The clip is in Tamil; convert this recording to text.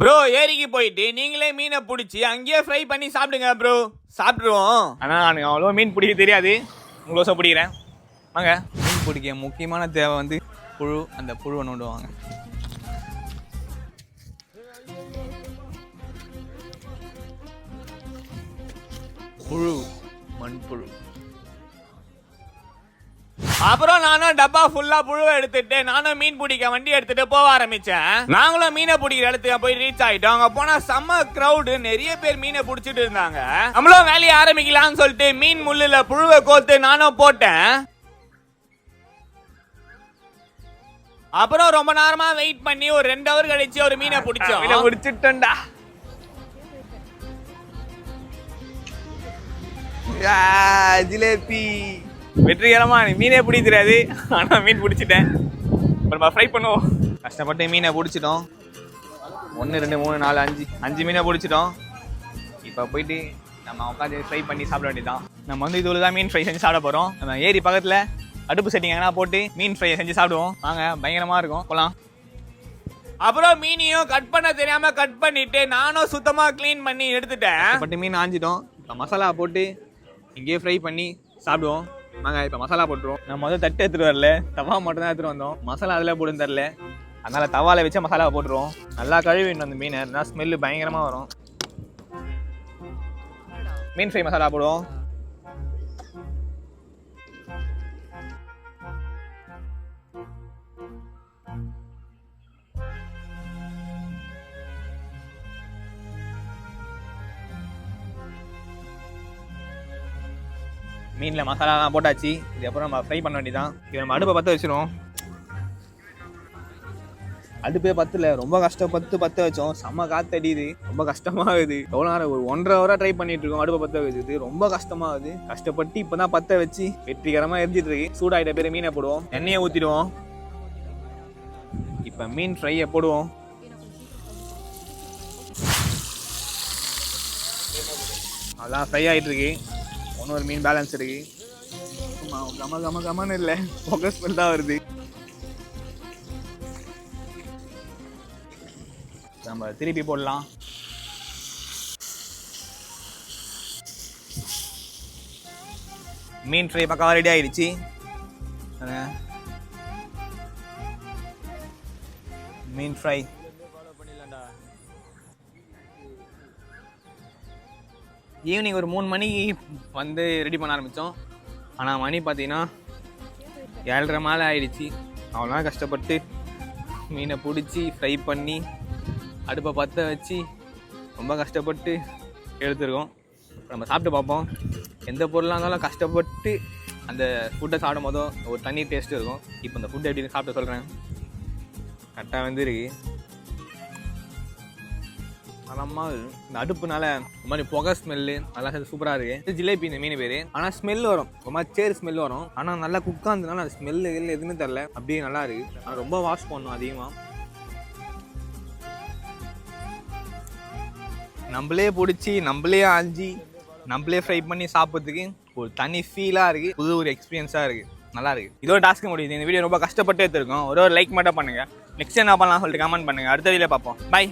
ப்ரோ ஏரிக்கு போயிட்டு நீங்களே மீனை பிடிச்சி அங்கேயே ஃப்ரை பண்ணி சாப்பிடுங்க ப்ரோ. சாப்பிட்ருவோம். ஆனால் எனக்கு அவ்வளோ மீன் பிடிக்க தெரியாது, உங்களோச பிடிக்கிறேன் வாங்க. மீன் பிடிக்க முக்கியமான தேவை வந்து புழு. அந்த புழு ஒன்று விடுவாங்க. புழு, மண்புழு. அப்புறம் நானும் டப்பா ஃபுல்லா புழுவை எடுத்துட்டு நானும் மீன் பிடிக்க வண்டி எடுத்துட்டு போக ஆரம்பிச்சேன். நாங்களும் மீனை பிடிக்கிற இடத்துக்கு போய் ரீச் ஆயிட்டோம். அங்க போனா செம்ம கிரௌடு, நிறைய பேர் மீனை பிடிச்சிட்டு இருந்தாங்க. நம்மளும் வேலையை ஆரம்பிக்கலாம்னு சொல்லிட்டு மீன் முள்ளுல புழுவை கோர்த்து நானும் போட்டேன். அப்புறம் ரொம்ப நேரமா வெயிட் பண்ணி ஒரு 2 ஹவர் கழிச்சு ஒரு மீனை பிடிச்சோம். மீனை பிடிச்சிட்டோம்டா. ஜிலேபி வெற்றிகரமா. மீனே பிடிக்க தெரியாது, ஆனால் மீன் பிடிச்சிட்டேன். நம்ம ஃப்ரை பண்ணுவோம். கஷ்டப்பட்டு மீனை பிடிச்சிட்டோம். 1 2 3 4 5 மீனை பிடிச்சிட்டோம். இப்போ போயிட்டு நம்ம உட்காந்து ஃப்ரை பண்ணி சாப்பிட வேண்டியதான். நம்ம வந்து இதுல தான் மீன் ஃப்ரை செஞ்சு சாப்பிட போகிறோம். நம்ம ஏரி பக்கத்தில் அடுப்பு செட்டிங் எங்கன்னா போட்டு மீன் ஃப்ரை செஞ்சு சாப்பிடுவோம். வாங்க, பயங்கரமாக இருக்கும், போகலாம். அப்புறம் மீனையும் கட் பண்ண தெரியாம கட் பண்ணிட்டு நானும் சுத்தமாக க்ளீன் பண்ணி எடுத்துட்டேன். பட்டு மீன் ஆஞ்சிட்டோம். இப்போ மசாலா போட்டு இங்கேயே ஃப்ரை பண்ணி சாப்பிடுவோம். நாங்கள் இப்போ மசாலா போட்டுருவோம். நம்ம வந்து தட்டு எடுத்துகிட்டு வரல, தவா மட்டும் தான் எடுத்துகிட்டு வந்தோம். மசாலா அதில் போட்டு தரல, அதனால் தவாவில் வச்சு மசாலா போட்டுருவோம். நல்லா கழுவிடணும் அந்த மீனை, இருந்தால் ஸ்மெல்லு பயங்கரமாக வரும். மீன் ஃப்ரை மசாலா போடுவோம். மீனில் மசாலாலாம் போட்டாச்சு. இதுக்கப்புறம் நம்ம ஃப்ரை பண்ண வேண்டியதான். இது நம்ம அடுப்பை பற்ற வச்சிடும். அடுப்பே பத்தல, ரொம்ப கஷ்டப்பட்டு பற்ற வச்சோம். செம்ம காத்தடியுது, ரொம்ப கஷ்டமாகுது. எவ்வளோ நேரம், ஒரு 1.5 ஹவராக ட்ரை பண்ணிட்டு இருக்கோம் அடுப்பை பற்ற வச்சுது. ரொம்ப கஷ்டமாகுது. கஷ்டப்பட்டு இப்போ தான் பற்ற வச்சு வெற்றிகரமாக எரிஞ்சிட்டு இருக்கு. சூடாகிட்ட பேர் மீனை போடுவோம், எண்ணெயை ஊற்றிடுவோம். இப்போ மீன் ஃப்ரையை போடுவோம். அதான் ஃப்ரை ஆகிட்டு இருக்கு. ஒரு மீன் பேலன்ஸ் இருக்கு. கம கம கமன்னு இல்லை, ஃபோக்கஸ் ஸ்மெல் தான் வருது. நம்ம திருப்பி போடலாம். மீன் ஃப்ரை பக்கம் ரெடி ஆயிடுச்சு. மீன் ஃப்ரை ஈவினிங் ஒரு 3 மணிக்கு வந்து ரெடி பண்ண ஆரம்பித்தோம். ஆனால் மணி பார்த்தீங்கன்னா 7:30 மேலே ஆயிடுச்சு. அவ்வளோ கஷ்டப்பட்டு மீனை பிடிச்சி ஃப்ரை பண்ணி அடுப்பை பற்ற வச்சு ரொம்ப கஷ்டப்பட்டு எடுத்துருக்கோம். நம்ம சாப்பிட்டு பார்ப்போம். எந்த பொருளாக இருந்தாலும் கஷ்டப்பட்டு அந்த ஃபுட்டை சாப்பிடும் போதும் ஒரு தனி டேஸ்ட்டு இருக்கும். இப்போ இந்த ஃபுட்டை எப்படின்னு சாப்பிட்டு சொல்கிறேன். கரெக்டாக வந்து இருக்கு. இந்த அடுப்புனால இந்த மாதிரி புகை ஸ்மெல்லு நல்லா சூப்பராக இருக்கு. ஜிலேபி இந்த மீன் பேர். ஆனால் ஸ்மெல் வரும், ரொம்ப சேர் ஸ்மெல் வரும். ஆனால் நல்லா குக்காக இருந்ததுனால அந்த ஸ்மெல்லு எதுவுமே தெரில, அப்படியே நல்லா இருக்கு. ஆனால் ரொம்ப வாஷ் பண்ணணும் அதிகமாக. நம்மளே பிடிச்சி நம்மளே ஆஞ்சி நம்மளே ஃப்ரை பண்ணி சாப்பிட்றதுக்கு ஒரு தனி ஃபீலாக இருக்குது. புது ஒரு எக்ஸ்பீரியன்ஸாக இருக்குது, நல்லா இருக்குது. இதோட டாஸ்க்கு முடியுது. இந்த வீடியோ ரொம்ப கஷ்டப்பட்டு எடுத்துருக்கோம். ஒரு லைக் மட்டும் பண்ணுங்கள். நெக்ஸ்ட் என்ன பண்ணலாம் சொல்லிட்டு கமெண்ட் பண்ணுங்கள். அடுத்த வீடியோ பார்ப்போம். பை.